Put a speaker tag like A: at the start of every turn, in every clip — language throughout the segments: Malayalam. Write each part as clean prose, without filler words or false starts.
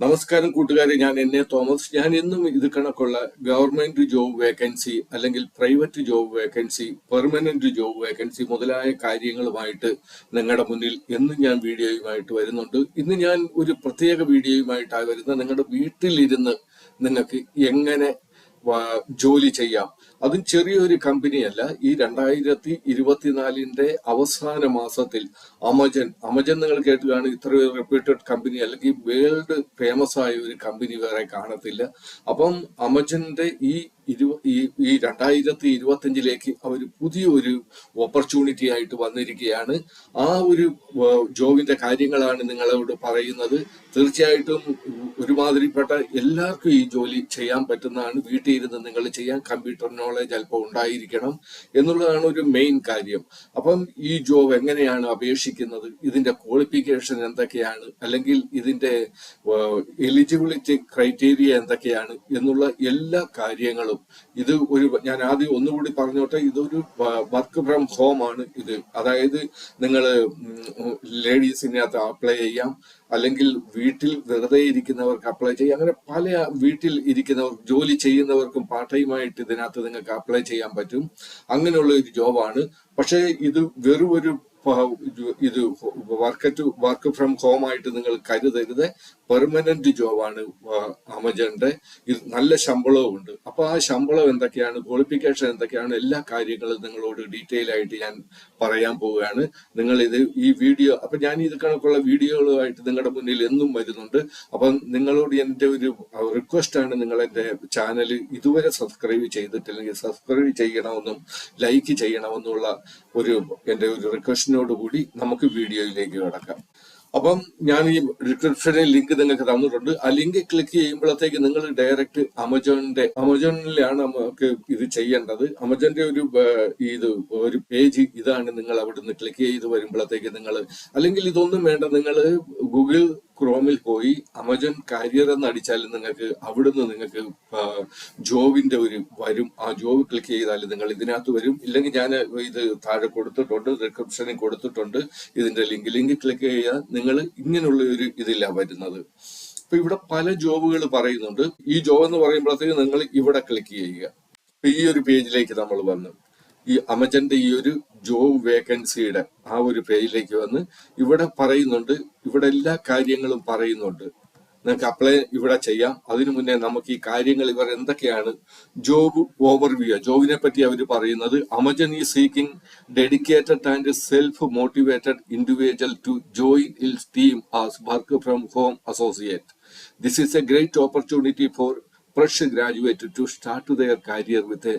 A: നമസ്കാരം കൂട്ടുകാരെ, ഞാൻ തോമസ്. ഞാൻ ഇന്നും ഇത് കണക്കുള്ള ഗവൺമെന്റ് ജോബ് വേക്കൻസി അല്ലെങ്കിൽ private job vacancy, permanent job vacancy മുതലായ കാര്യങ്ങളുമായിട്ട് നിങ്ങളുടെ മുന്നിൽ എന്നും ഞാൻ വീഡിയോയുമായിട്ട് വരുന്നുണ്ട്. ഇന്ന് ഞാൻ ഒരു പ്രത്യേക വീഡിയോയുമായിട്ടാണ് വരുന്നത്. നിങ്ങളുടെ വീട്ടിലിരുന്ന് നിങ്ങൾക്ക് എങ്ങനെ ജോലി ചെയ്യാം. അതും ചെറിയൊരു കമ്പനിയല്ല. ഈ 2024 അവസാന മാസത്തിൽ അമജൻ നിങ്ങൾ കേട്ടുകയാണ്. ഇത്രയൊരു റെപ്യൂട്ടഡ് കമ്പനി അല്ലെങ്കിൽ വേൾഡ് ഫേമസ് ആയ ഒരു കമ്പനി വേറെ കാണത്തില്ല. അപ്പം അമജന്റെ ഈ 2025 അവർ പുതിയൊരു ഓപ്പർച്യൂണിറ്റി ആയിട്ട് വന്നിരിക്കുകയാണ്. ആ ഒരു ജോബിന്റെ കാര്യങ്ങളാണ് നിങ്ങളോട് പറയുന്നത്. തീർച്ചയായിട്ടും ഒരുമാതിരിപ്പെട്ട എല്ലാവർക്കും ഈ ജോലി ചെയ്യാൻ പറ്റുന്നതാണ്. വീട്ടിൽ ഇരുന്ന് നിങ്ങൾ ചെയ്യാൻ കമ്പ്യൂട്ടർ നോളജ് അല്പം ഉണ്ടായിരിക്കണം എന്നുള്ളതാണ് ഒരു മെയിൻ കാര്യം. അപ്പം ഈ ജോബ് എങ്ങനെയാണ് അപേക്ഷിക്കുന്നത്, ഇതിന്റെ ക്വാളിഫിക്കേഷൻ എന്തൊക്കെയാണ്, അല്ലെങ്കിൽ ഇതിന്റെ എലിജിബിലിറ്റി ക്രൈറ്റീരിയ എന്തൊക്കെയാണ് എന്നുള്ള എല്ലാ കാര്യങ്ങളും ഞാൻ ആദ്യം ഒന്നുകൂടി പറഞ്ഞോട്ടെ. ഇതൊരു വർക്ക് ഫ്രം ഹോം ആണ് ഇത്. അതായത് നിങ്ങൾ ലേഡീസിനകത്ത് അപ്ലൈ ചെയ്യാം, അല്ലെങ്കിൽ വീട്ടിൽ വെറുതെ ഇരിക്കുന്നവർക്ക് അപ്ലൈ ചെയ്യാം. അങ്ങനെ പല വീട്ടിൽ ഇരിക്കുന്നവർ ജോലി ചെയ്യുന്നവർക്കും പാർട്ട് ടൈമായിട്ട് ഇതിനകത്ത് നിങ്ങൾക്ക് അപ്ലൈ ചെയ്യാൻ പറ്റും. അങ്ങനെയുള്ള ഒരു ജോബാണ്. പക്ഷേ ഇത് വെറും ഒരു വർക്ക് ഫ്രം ഹോം ആയിട്ട് നിങ്ങൾ കരുതരുത്. പെർമനന്റ് ജോബാണ് അമജന്റെ. ഇത് നല്ല ശമ്പളവും ഉണ്ട്. അപ്പൊ ആ ശമ്പളം എന്തൊക്കെയാണ്, ക്വാളിഫിക്കേഷൻ എന്തൊക്കെയാണ്, എല്ലാ കാര്യങ്ങളും നിങ്ങളോട് ഡീറ്റെയിൽ ആയിട്ട് ഞാൻ പറയാൻ പോവുകയാണ്. നിങ്ങൾ ഈ വീഡിയോ ഞാൻ ഇത് കണക്കുള്ള വീഡിയോകളുമായിട്ട് നിങ്ങളുടെ മുന്നിൽ എന്നും വരുന്നുണ്ട്. അപ്പം നിങ്ങളോട് എൻ്റെ ഒരു റിക്വസ്റ്റ് ആണ്, നിങ്ങൾ എൻ്റെ ചാനൽ ഇതുവരെ സബ്സ്ക്രൈബ് ചെയ്തിട്ടില്ലെങ്കിൽ സബ്സ്ക്രൈബ് ചെയ്യണമെന്നും ലൈക്ക് ചെയ്യണമെന്നുള്ള എൻ്റെ ഒരു റിക്വസ്റ്റിനോട് കൂടി നമുക്ക് വീഡിയോയിലേക്ക് കിടക്കാം. അപ്പം ഞാൻ ഈ ഡിസ്ക്രിപ്ഷനിൽ ലിങ്ക് നിങ്ങൾക്ക് തന്നിട്ടുണ്ട്. ആ ലിങ്ക് ക്ലിക്ക് ചെയ്യുമ്പോഴത്തേക്ക് നിങ്ങൾ ഡയറക്റ്റ് അമജോണിലാണ് നമുക്ക് ഇത് ചെയ്യേണ്ടത്. അമജോന്റെ ഒരു പേജ് ഇതാണ്. നിങ്ങൾ അവിടുന്ന് ക്ലിക്ക് ചെയ്ത് വരുമ്പോഴത്തേക്ക് അല്ലെങ്കിൽ ഇതൊന്നും വേണ്ട, നിങ്ങൾ ഗൂഗിൾ ക്രോമിൽ പോയി അമജോൺ കാരിയർ എന്ന് അടിച്ചാൽ നിങ്ങൾക്ക് ജോബിന്റെ വരും. ആ ജോബ് ക്ലിക്ക് ചെയ്താൽ നിങ്ങൾ ഇതിനകത്ത് വരും. ഇല്ലെങ്കിൽ ഞാൻ ഇത് താഴെ കൊടുത്തിട്ടുണ്ട്, ഡിസ്ക്രിപ്ഷനിൽ കൊടുത്തിട്ടുണ്ട് ഇതിന്റെ ലിങ്ക് ക്ലിക്ക് ചെയ്യാൻ നിങ്ങൾ ഇങ്ങനെയുള്ള ഇതില്ല വരുന്നത്. അപ്പൊ ഇവിടെ പല ജോബുകൾ പറയുന്നുണ്ട്. ഈ ജോബ് എന്ന് പറയുമ്പോഴത്തേക്ക് നിങ്ങൾ ഇവിടെ ക്ലിക്ക് ചെയ്യുക. ഈ ഒരു പേജിലേക്ക് നമ്മൾ വന്നു ഈ അമജന്റെ ഈ ഒരു ജോബ് വേക്കൻസിയുടെ ആ ഒരു പേജിലേക്ക് വന്ന് ഇവിടെ പറയുന്നുണ്ട്. ഇവിടെ എല്ലാ കാര്യങ്ങളും പറയുന്നുണ്ട്. നിങ്ങൾക്ക് അപ്ലൈ ഇവിടെ ചെയ്യാം. അതിനു മുന്നേ നമുക്ക് ഈ കാര്യങ്ങൾ ഇവർ എന്തൊക്കെയാണ് ജോബ് ഓവർവ്യൂ, ജോബിനെ പറ്റി അവർ പറയുന്നത്. Amazon is seeking dedicated and self motivated individual to join his team as work from home associate. This is a great opportunity for fresh graduate to start their career with a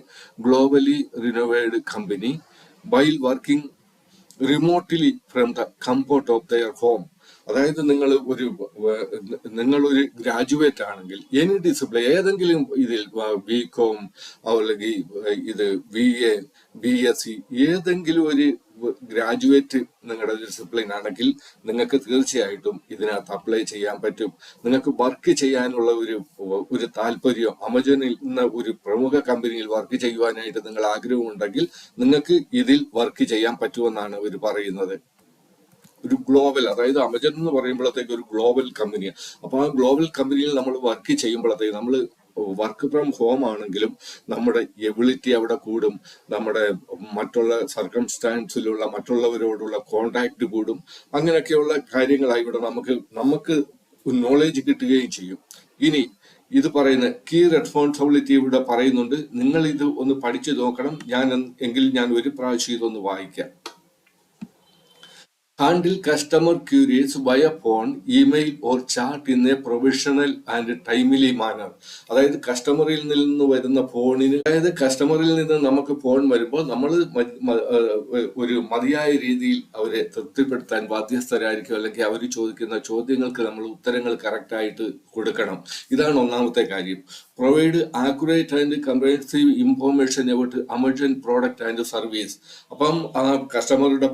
A: globally renowned company while working remotely from the comfort of their home. അതായത് നിങ്ങളൊരു ഗ്രാജുവേറ്റ് ആണെങ്കിൽ എനി ഡിസിപ്ലിൻ ഏതെങ്കിലും ഇതിൽ BCom അല്ലെങ്കിൽ BA BSc ഏതെങ്കിലും ഒരു ഗ്രാജുവേറ്റ് നിങ്ങളുടെ ഡിസിപ്ലിൻ ആണെങ്കിൽ നിങ്ങൾക്ക് തീർച്ചയായിട്ടും ഇതിനകത്ത് അപ്ലൈ ചെയ്യാൻ പറ്റും. നിങ്ങൾക്ക് വർക്ക് ചെയ്യാനുള്ള ഒരു താല്പര്യം, അമജോനിൽ നിന്ന് ഒരു പ്രമുഖ കമ്പനിയിൽ വർക്ക് ചെയ്യുവാനായിട്ട് നിങ്ങൾ ആഗ്രഹമുണ്ടെങ്കിൽ നിങ്ങൾക്ക് ഇതിൽ വർക്ക് ചെയ്യാൻ പറ്റുമെന്നാണ് അവർ പറയുന്നത്. ഒരു ഗ്ലോബൽ, അതായത് അമജൻ എന്ന് പറയുമ്പോഴത്തേക്ക് ഒരു ഗ്ലോബൽ കമ്പനിയാണ്. അപ്പൊ ആ ഗ്ലോബൽ കമ്പനിയിൽ നമ്മൾ വർക്ക് ചെയ്യുമ്പോഴത്തേക്ക് നമ്മൾ വർക്ക് ഫ്രം ഹോം ആണെങ്കിലും നമ്മുടെ എബിലിറ്റി അവിടെ കൂടും. നമ്മുടെ മറ്റുള്ള സർക്കംസ്റ്റാൻസിലുള്ള മറ്റുള്ളവരോടുള്ള കോണ്ടാക്ട് കൂടും. അങ്ങനെയൊക്കെയുള്ള കാര്യങ്ങളായി ഇവിടെ നമുക്ക് നോളേജ് കിട്ടുകയും ചെയ്യും. ഇനി ഇത് പറയുന്ന കീ റെസ്പോൺസിബിലിറ്റി ഇവിടെ പറയുന്നുണ്ട്. നിങ്ങൾ ഇത് ഒന്ന് പഠിച്ചു നോക്കണം. ഞാൻ ഒരു പ്രാവശ്യം ഇതൊന്ന് വായിക്കാം. Handle customer queries via phone, email or chat in a professional and timely manner. അതായത് കസ്റ്റമറിൽ നിന്ന് നമുക്ക് ഫോൺ വരുമ്പോൾ നമ്മൾ ഒരു മതിയായ രീതിയിൽ അവരെ തൃപ്തിപ്പെടുത്താൻ ബാധ്യസ്ഥരായിരിക്കും. അല്ലെങ്കിൽ അവർ ചോദിക്കുന്ന ചോദ്യങ്ങൾക്ക് നമ്മൾ ഉത്തരങ്ങൾ കറക്റ്റ് ആയിട്ട് കൊടുക്കണം. ഇതാണ് ഒന്നാമത്തെ കാര്യം. Provide accurate and comprehensive information about Amazon product and service. അപ്പം ആ കസ്റ്റമറുടെ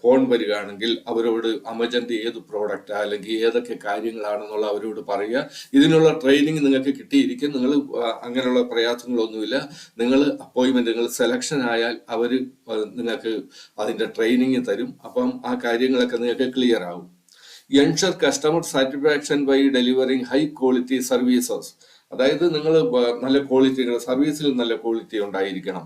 A: ഫോൺ വരികയാണെങ്കിൽ അവരോട് അമജന്റെ ഏത് പ്രോഡക്റ്റ് അല്ലെങ്കിൽ ഏതൊക്കെ കാര്യങ്ങളാണെന്നുള്ള അവരോട് പറയുക. ഇതിനുള്ള ട്രെയിനിങ് നിങ്ങൾക്ക് കിട്ടിയിരിക്കും. നിങ്ങൾ അങ്ങനെയുള്ള പ്രയാസങ്ങളൊന്നുമില്ല. നിങ്ങൾ സെലക്ഷൻ ആയാൽ അവർ നിങ്ങൾക്ക് അതിന്റെ ട്രെയിനിങ് തരും. അപ്പം ആ കാര്യങ്ങളൊക്കെ നിങ്ങൾക്ക് ക്ലിയർ ആകും. Ensure customer satisfaction by delivering high quality services. അതായത് നിങ്ങൾ നല്ല ക്വാളിറ്റി സർവീസിൽ നല്ല ക്വാളിറ്റി ഉണ്ടായിരിക്കണം.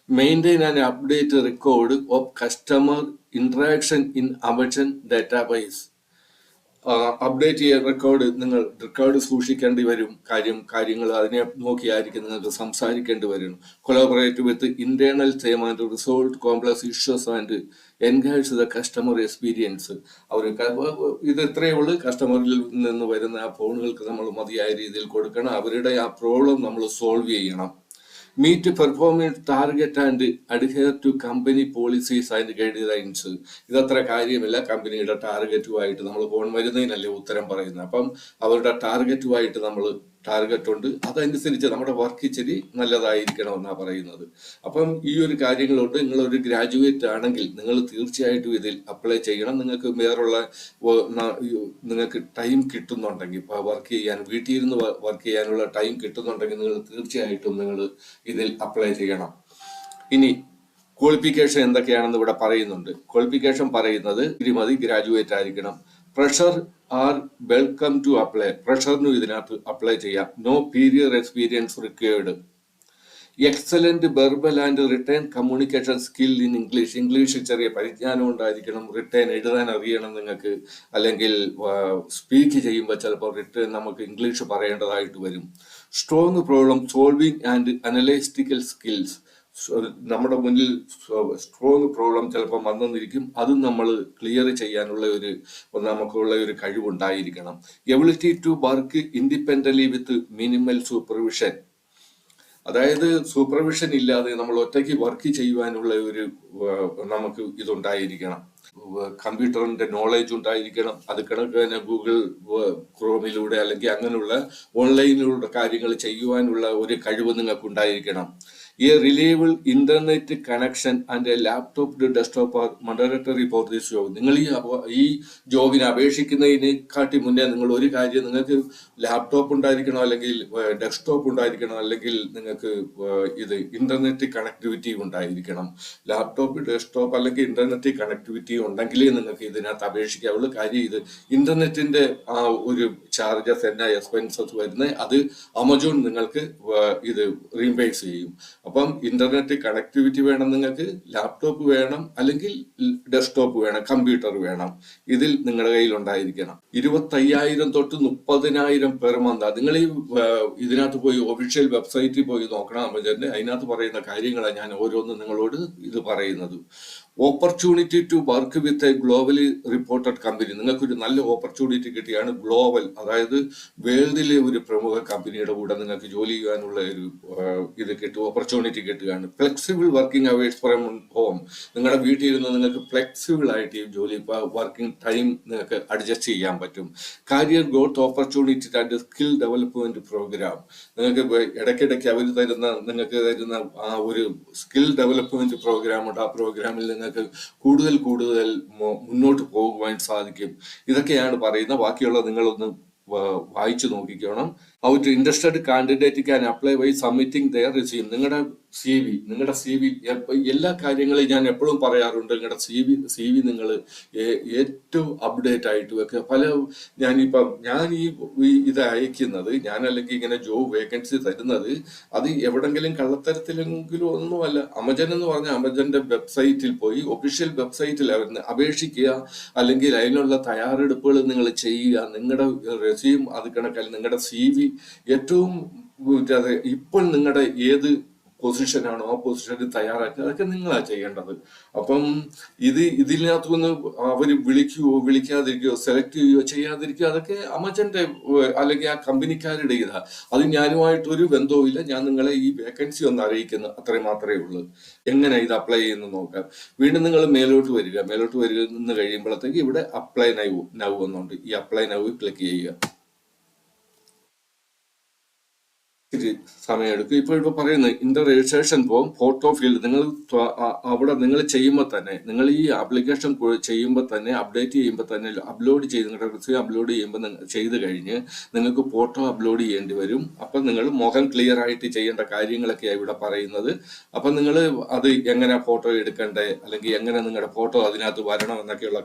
A: Maintain and update record of customer interaction in Amazon database. Update ചെയ്യാൻ റെക്കോർഡ് സൂക്ഷിക്കേണ്ടി വരും. കാര്യങ്ങൾ അതിനെ നോക്കിയായിരിക്കും നിങ്ങൾക്ക് സംസാരിക്കേണ്ടി വരും. Collaborate with internal team and resolve complex issues and enhance the customer experience. ഇത് ഇത്രയേ ഉള്ളൂ. കസ്റ്റമറിൽ നിന്ന് വരുന്ന ആ ഫോണുകൾക്ക് നമ്മൾ മതിയായ രീതിയിൽ കൊടുക്കണം. അവരുടെ ആ പ്രോബ്ലം നമ്മൾ സോൾവ് ചെയ്യണം. Meet performance target and adhere to company policies and guidelines. ഇതത്ര കാര്യമില്ല. കമ്പനിയുടെ ടാർഗറ്റുമായിട്ട് നമ്മൾ ഫോൺ വരുന്നതിനല്ലേ ഉത്തരം പറയുന്നത്. അപ്പം അവരുടെ ടാർഗറ്റുമായിട്ട് നമ്മൾ ടാർഗറ്റ് ഉണ്ട്, അതനുസരിച്ച് നമ്മുടെ വർക്ക് ഇച്ചിരി നല്ലതായിരിക്കണമെന്നാണ് പറയുന്നത്. അപ്പം ഈ ഒരു കാര്യങ്ങളുണ്ട്. നിങ്ങളൊരു ഗ്രാജുവേറ്റ് ആണെങ്കിൽ നിങ്ങൾ തീർച്ചയായിട്ടും ഇതിൽ അപ്ലൈ ചെയ്യണം. നിങ്ങൾക്ക് നിങ്ങൾക്ക് ടൈം കിട്ടുന്നുണ്ടെങ്കിൽ, ഇപ്പോൾ വർക്ക് ചെയ്യാൻ വീട്ടിൽ ഇരുന്ന് വർക്ക് ചെയ്യാനുള്ള ടൈം കിട്ടുന്നുണ്ടെങ്കിൽ നിങ്ങൾ തീർച്ചയായിട്ടും നിങ്ങൾ ഇതിൽ അപ്ലൈ ചെയ്യണം. ഇനി ക്വാളിഫിക്കേഷൻ എന്തൊക്കെയാണെന്ന് ഇവിടെ പറയുന്നുണ്ട്. ക്വാളിഫിക്കേഷൻ പറയുന്നത് മതി, ഗ്രാജുവേറ്റ് ആയിരിക്കണം. Fresher are welcome to apply. ഫ്രഷറിനും ഇതിനകത്ത് അപ്ലൈ ചെയ്യാം. No prior experience required. Excellent verbal and written communication skill in English. ഇംഗ്ലീഷിൽ ചെറിയ പരിജ്ഞാനം ഉണ്ടായിരിക്കണം. റിട്ടേൺ എഴുതാൻ അറിയണം നിങ്ങൾക്ക്. അല്ലെങ്കിൽ സ്പീക്ക് ചെയ്യുമ്പോൾ ചിലപ്പോൾ റിട്ടേൺ നമുക്ക് ഇംഗ്ലീഷ് പറയേണ്ടതായിട്ട് വരും. Strong problem solving and analytical skills. നമ്മുടെ മുന്നിൽ സ്ട്രോങ് പ്രോബ്ലം ചിലപ്പോൾ വന്നെന്നിരിക്കും. അതും നമ്മൾ ക്ലിയർ ചെയ്യാനുള്ള നമുക്കുള്ള ഒരു കഴിവുണ്ടായിരിക്കണം. Ability to work independently with minimal supervision. അതായത് സൂപ്പർവിഷൻ ഇല്ലാതെ നമ്മൾ ഒറ്റയ്ക്ക് വർക്ക് ചെയ്യുവാനുള്ള നമുക്ക് ഇതുണ്ടായിരിക്കണം. കമ്പ്യൂട്ടറിന്റെ നോളേജ് ഉണ്ടായിരിക്കണം. അത് കണക്ക് തന്നെ ഗൂഗിൾ ക്രോമിലൂടെ അല്ലെങ്കിൽ അങ്ങനെയുള്ള ഓൺലൈനിലൂടെ കാര്യങ്ങൾ ചെയ്യുവാനുള്ള ഒരു കഴിവ് നിങ്ങൾക്ക് ഉണ്ടായിരിക്കണം. A reliable internet connection and a laptop to desktop are mandatory for this job. നിങ്ങൾ ഈ ജോബിനെ അപേക്ഷിക്കുന്നതിനെക്കാട്ടി മുന്നേ നിങ്ങൾ ഒരു കാര്യം, നിങ്ങൾക്ക് ലാപ്ടോപ്പ് ഉണ്ടായിരിക്കണം, അല്ലെങ്കിൽ ഡെസ്ക്ടോപ്പ് ഉണ്ടായിരിക്കണം, അല്ലെങ്കിൽ നിങ്ങൾക്ക് ഇന്റർനെറ്റ് കണക്ടിവിറ്റി ഉണ്ടായിരിക്കണം. ലാപ്ടോപ്പ്, ഡെസ്ക്ടോപ്പ് അല്ലെങ്കിൽ ഇന്റർനെറ്റ് കണക്ടിവിറ്റി ഉണ്ടെങ്കിലേ നിങ്ങൾക്ക് ഇതിനകത്ത് അപേക്ഷിക്കാവുള്ളൂ. കാര്യം ഇത് ഇന്റർനെറ്റിന്റെ ആ ഒരു ചാർജസ് എന്നാ എക്സ്പെൻസസ് വരുന്നത് അത് ആമസോൺ നിങ്ങൾക്ക് ഇത് റീംബേഴ്സ് ചെയ്യും. അപ്പം ഇന്റർനെറ്റ് കണക്ടിവിറ്റി വേണം, നിങ്ങൾക്ക് ലാപ്ടോപ്പ് വേണം, അല്ലെങ്കിൽ ഡെസ്ക്ടോപ്പ് വേണം, കമ്പ്യൂട്ടർ വേണം. ഇതിൽ നിങ്ങളുടെ കയ്യിൽ ഉണ്ടായിരിക്കണം. 25,000 തൊട്ട് 30,000 പെർ മന്ത്. നിങ്ങൾ ഇതിനകത്ത് പോയി ഒഫീഷ്യൽ വെബ്സൈറ്റിൽ പോയി നോക്കണം ആമസോണിന്റെ. അതിനകത്ത് പറയുന്ന കാര്യങ്ങളാണ് ഞാൻ ഓരോന്നും നിങ്ങളോട് ഇത് പറയുന്നത്. Opportunity to work with a globally reported company. നിങ്ങൾക്കൊരു നല്ല ഓപ്പർച്യൂണിറ്റി കിട്ടിയാണ്. ഗ്ലോബൽ, അതായത് വേൾഡിലെ ഒരു പ്രമുഖ കമ്പനിയുടെ കൂടെ നിങ്ങൾക്ക് ജോലി ചെയ്യാനുള്ള ഇത് കിട്ടും, ഓപ്പർച്യൂണിറ്റി കിട്ടുകയാണ്. Flexible working hours from home. നിങ്ങളുടെ വീട്ടിൽ ഇരുന്ന് നിങ്ങൾക്ക് ഫ്ലെക്സിബിൾ ആയിട്ട് ജോലി, വർക്കിംഗ് ടൈം നിങ്ങൾക്ക് അഡ്ജസ്റ്റ് ചെയ്യാൻ പറ്റും. Career growth opportunity and skill development program. നിങ്ങൾക്ക് ഇടയ്ക്കിടയ്ക്ക് അവർ നിങ്ങൾക്ക് തരുന്ന ആ ഒരു സ്കിൽ ഡെവലപ്മെന്റ് പ്രോഗ്രാം ഉണ്ട്. ആ പ്രോഗ്രാമിൽ നിങ്ങൾക്ക് കൂടുതൽ മുന്നോട്ട് പോകുവാൻ സാധിക്കും. ഇതൊക്കെയാണ് പറയുന്നത്. ബാക്കിയുള്ള നിങ്ങളൊന്ന് വായിച്ചു നോക്കിക്കണം. Interested candidate can apply by submitting their resume. നിങ്ങളുടെ സി വി എല്ലാ കാര്യങ്ങളും ഞാൻ എപ്പോഴും പറയാറുണ്ട്. നിങ്ങളുടെ സി വി നിങ്ങൾ ഏറ്റവും അപ്ഡേറ്റ് ആയിട്ട് വെക്കുക. ഞാൻ ഇത് അയക്കുന്നത്, അല്ലെങ്കിൽ ഇങ്ങനെ ജോബ് വേക്കൻസി തരുന്നത്, അത് എവിടെങ്കിലും കള്ളത്തരത്തിലെങ്കിലും ഒന്നുമല്ല. ആമസോൺ എന്ന് പറഞ്ഞാൽ ആമസോണിന്റെ വെബ്സൈറ്റിൽ പോയി ഒഫീഷ്യൽ വെബ്സൈറ്റിൽ അപേക്ഷിക്കുക, അല്ലെങ്കിൽ അതിനുള്ള തയ്യാറെടുപ്പുകൾ നിങ്ങൾ ചെയ്യുക. നിങ്ങളുടെ റെസ്യൂം അത് കണക്കാൽ നിങ്ങളുടെ സി വി ഏറ്റവും ഇപ്പോൾ നിങ്ങളുടെ ഏത് പൊസിഷനാണോ ആ പൊസിഷനിൽ തയ്യാറാക്കുക. അതൊക്കെ നിങ്ങളാ ചെയ്യേണ്ടത്. അപ്പം ഇതിനകത്തുനിന്ന് അവർ വിളിക്കുകയോ വിളിക്കാതിരിക്കുകയോ സെലക്ട് ചെയ്യുകയോ ചെയ്യാതിരിക്കുകയോ അതൊക്കെ ആമസോണിന്റെ അല്ലെങ്കിൽ ആ കമ്പനിക്കാരുടെ ഇതാ. അത് ഞാനുമായിട്ടൊരു ബന്ധവുമില്ല. ഞാൻ നിങ്ങളെ ഈ വേക്കൻസി ഒന്ന് അറിയിക്കുന്നു, അത്രയും മാത്രമേ ഉള്ളൂ. എങ്ങനെ ഇത് അപ്ലൈ ചെയ്യുന്നു നോക്കാം. വീണ്ടും നിങ്ങൾ മേലോട്ട് വരിക നിന്ന് കഴിയുമ്പോഴത്തേക്ക് ഇവിടെ അപ്ലൈ നൗ എന്നുണ്ട്. ഈ അപ്ലൈ നൗ ക്ലിക്ക് ചെയ്യുക. ഇച്ചിരി സമയമെടുക്കും. ഇപ്പോൾ പറയുന്നത് in the registration form photo field നിങ്ങൾ അവിടെ നിങ്ങൾ ചെയ്യുമ്പോൾ തന്നെ, നിങ്ങൾ ഈ ആപ്ലിക്കേഷൻ ചെയ്യുമ്പോൾ തന്നെ, അപ്ഡേറ്റ് ചെയ്യുമ്പോൾ തന്നെ, അപ്ലോഡ് ചെയ്ത് നിങ്ങളുടെ റിസ്യൂം അപ്ലോഡ് ചെയ്യുമ്പോൾ ചെയ്ത് കഴിഞ്ഞ് നിങ്ങൾക്ക് ഫോട്ടോ അപ്ലോഡ് ചെയ്യേണ്ടി വരും. അപ്പം നിങ്ങൾ മുഖം ക്ലിയർ ആയിട്ട് ചെയ്യേണ്ട കാര്യങ്ങളൊക്കെയാണ് ഇവിടെ പറയുന്നത്. അപ്പം നിങ്ങൾ അത് എങ്ങനെ ഫോട്ടോ എടുക്കണ്ടേ, അല്ലെങ്കിൽ എങ്ങനെ നിങ്ങളുടെ ഫോട്ടോ അതിനകത്ത് വരണം എന്നൊക്കെയുള്ള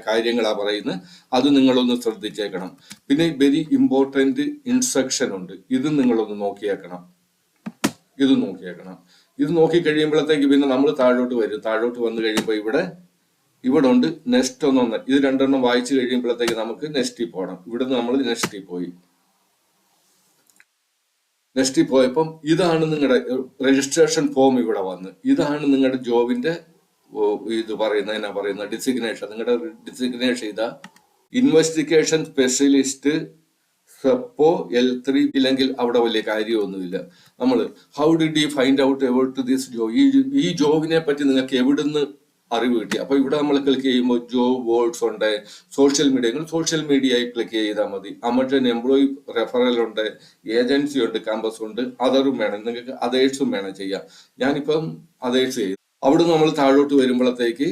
A: കാര്യങ്ങളാണ് പറയുന്നത്. അത് നിങ്ങളൊന്ന് ശ്രദ്ധിച്ചേക്കണം. പിന്നെ വെരി ഇമ്പോർട്ടൻറ്റ് ഇൻസ്ട്രക്ഷൻ ഉണ്ട്, ഇത് നിങ്ങളൊന്ന് നോക്കിയേക്കണം. ഇത് നോക്കി കഴിയുമ്പോഴത്തേക്ക് പിന്നെ നമ്മൾ താഴോട്ട് വരും. താഴോട്ട് വന്നു കഴിയുമ്പോൾ ഇവിടെ ഉണ്ട് നെക്സ്റ്റ് ഒന്ന്, ഇത് രണ്ടെണ്ണം വായിച്ചു കഴിയുമ്പോഴത്തേക്ക് നമുക്ക് നെക്സ്റ്റിൽ പോകണം. ഇവിടുന്ന് നമ്മൾ നെക്സ്റ്റിൽ പോയപ്പം ഇതാണ് നിങ്ങളുടെ രജിസ്ട്രേഷൻ ഫോം. ഇവിടെ വന്ന് ഇതാണ് നിങ്ങളുടെ ജോബിന്റെ ഇത് പറയുന്ന ഡിസിഗ്നേഷൻ. നിങ്ങളുടെ ഡിസിഗ്നേഷൻ ഇതാ, ഇൻവെസ്റ്റിഗേഷൻ സ്പെഷ്യലിസ്റ്റ് സെപ്പോ L3. ഇല്ലെങ്കിൽ അവിടെ വലിയ കാര്യമൊന്നുമില്ല. നമ്മൾ how did you find out about this job, ഈ ജോബിനെ പറ്റി നിങ്ങൾക്ക് എവിടുന്ന് അറിവ് കിട്ടി. അപ്പൊ ഇവിടെ നമ്മൾ ക്ലിക്ക് ചെയ്യുമ്പോൾ ജോബ് ബോർഡ്സ് ഉണ്ട്, സോഷ്യൽ മീഡിയയിൽ ക്ലിക്ക് ചെയ്താൽ മതി. അമേരിക്കൻ എംപ്ലോയി റെഫറൽ ഉണ്ട്, ഏജൻസി ഉണ്ട്, ക്യാമ്പസ് ഉണ്ട്, അതറും വേണം, നിങ്ങൾക്ക് അതേഴ്സും വേണം ചെയ്യാം. ഞാനിപ്പം അതേഴ്സ് ചെയ്തു. അവിടെ നമ്മൾ താഴോട്ട് വരുമ്പോഴത്തേക്ക്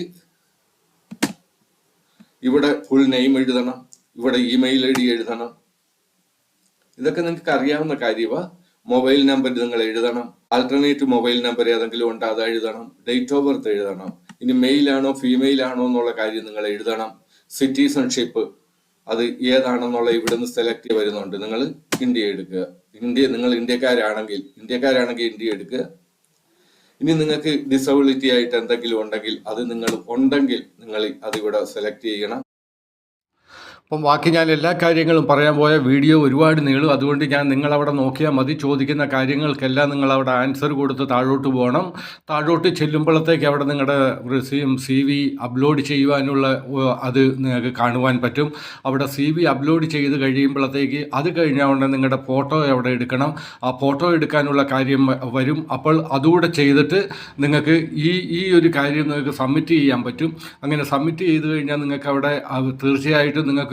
A: ഇവിടെ ഫുൾ നെയിം എഴുതണം, ഇവിടെ ഇമെയിൽ ID എഴുതണം. ഇതൊക്കെ നിങ്ങൾക്ക് അറിയാവുന്ന കാര്യമാണ്. മൊബൈൽ നമ്പർ നിങ്ങൾ എഴുതണം, ആൾട്ടർനേറ്റ് മൊബൈൽ നമ്പർ ഏതെങ്കിലും ഉണ്ട് അത് എഴുതണം, ഡേറ്റ് ഓഫ് ബർത്ത് എഴുതണം. ഇനി മെയിലാണോ ഫീമെയിൽ ആണോ എന്നുള്ള കാര്യം നിങ്ങൾ എഴുതണം. സിറ്റിസൺഷിപ്പ് അത് ഏതാണെന്നുള്ള ഇവിടുന്ന് സെലക്ട് വരുന്നുണ്ട്. നിങ്ങൾ ഇന്ത്യ എടുക്കുക. നിങ്ങൾ ഇന്ത്യക്കാരാണെങ്കിൽ ഇന്ത്യ എടുക്കുക. ഇനി നിങ്ങൾക്ക് ഡിസബിലിറ്റി ആയിട്ട് എന്തെങ്കിലും ഉണ്ടെങ്കിൽ നിങ്ങൾ അതിവിടെ സെലക്ട് ചെയ്യണം.
B: അപ്പം ബാക്കി ഞാൻ എല്ലാ കാര്യങ്ങളും പറയാൻ പോയ വീഡിയോ ഒരുപാട് നീളും. അതുകൊണ്ട് ഞാൻ നിങ്ങളവിടെ നോക്കിയാൽ മതി. ചോദിക്കുന്ന കാര്യങ്ങൾക്കെല്ലാം നിങ്ങളവിടെ ആൻസർ കൊടുത്ത് താഴോട്ട് പോകണം. താഴോട്ട് ചെല്ലുമ്പോഴത്തേക്ക് അവിടെ നിങ്ങളുടെ റിസ്യൂം CV അപ്ലോഡ് ചെയ്യുവാനുള്ള അത് നിങ്ങൾക്ക് കാണുവാൻ പറ്റും. അവിടെ CV അപ്ലോഡ് ചെയ്ത് കഴിയുമ്പോഴത്തേക്ക് അത് കഴിഞ്ഞാൽ ഉടനെ നിങ്ങളുടെ ഫോട്ടോ അവിടെ എടുക്കണം. ആ ഫോട്ടോ എടുക്കാനുള്ള കാര്യം വരും. അപ്പോൾ അതുകൂടെ ചെയ്തിട്ട് നിങ്ങൾക്ക് ഈ ഒരു കാര്യം നിങ്ങൾക്ക് സബ്മിറ്റ് ചെയ്യാൻ പറ്റും. അങ്ങനെ സബ്മിറ്റ് ചെയ്ത് കഴിഞ്ഞാൽ നിങ്ങൾക്ക് അവിടെ തീർച്ചയായിട്ടും നിങ്ങൾക്ക്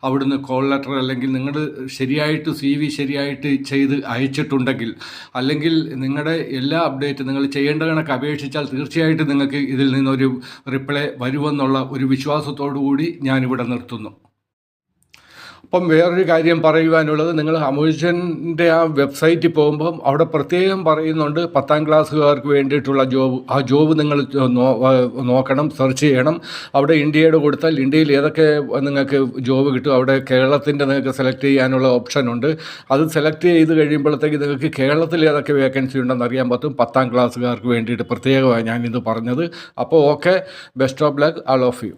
B: അവിടുന്ന് കോൾ ലെറ്റർ, അല്ലെങ്കിൽ നിങ്ങൾ ശരിയായിട്ട് CV ശരിയായിട്ട് ചെയ്ത് അയച്ചിട്ടുണ്ടെങ്കിൽ, അല്ലെങ്കിൽ നിങ്ങളുടെ എല്ലാ അപ്ഡേറ്റ് നിങ്ങൾ ചെയ്യേണ്ട കണക്ക് അപേക്ഷിച്ചാൽ തീർച്ചയായിട്ടും നിങ്ങൾക്ക് ഇതിൽ നിന്നൊരു റിപ്ലൈ വരുമെന്നുള്ള ഒരു വിശ്വാസത്തോടു കൂടി ഞാനിവിടെ നിർത്തുന്നു. അപ്പം വേറൊരു കാര്യം പറയുവാനുള്ളത്, നിങ്ങൾ അമേരിക്കൻ്റെ ആ വെബ്സൈറ്റിൽ പോകുമ്പം അവിടെ പ്രത്യേകം പറയുന്നുണ്ട് 10ാം ക്ലാസ്സുകാർക്ക് വേണ്ടിയിട്ടുള്ള ജോബ്. ആ ജോബ് നിങ്ങൾ നോക്കണം, സെർച്ച് ചെയ്യണം. അവിടെ ഇന്ത്യയുടെ കൊടുത്താൽ ഇന്ത്യയിൽ ഏതൊക്കെ നിങ്ങൾക്ക് ജോബ് കിട്ടും. അവിടെ കേരളത്തിൻ്റെ നിങ്ങൾക്ക് സെലക്ട് ചെയ്യാനുള്ള ഓപ്ഷൻ ഉണ്ട്. അത് സെലക്ട് ചെയ്ത് കഴിയുമ്പോഴത്തേക്ക് നിങ്ങൾക്ക് കേരളത്തിൽ ഏതൊക്കെ വേക്കൻസി ഉണ്ടെന്ന് അറിയാൻ പറ്റും. 10ാം ക്ലാസ്സുകാർക്ക് വേണ്ടിയിട്ട് പ്രത്യേകമായി ഞാനിത് പറഞ്ഞത്. അപ്പോൾ okay, best of luck all of U.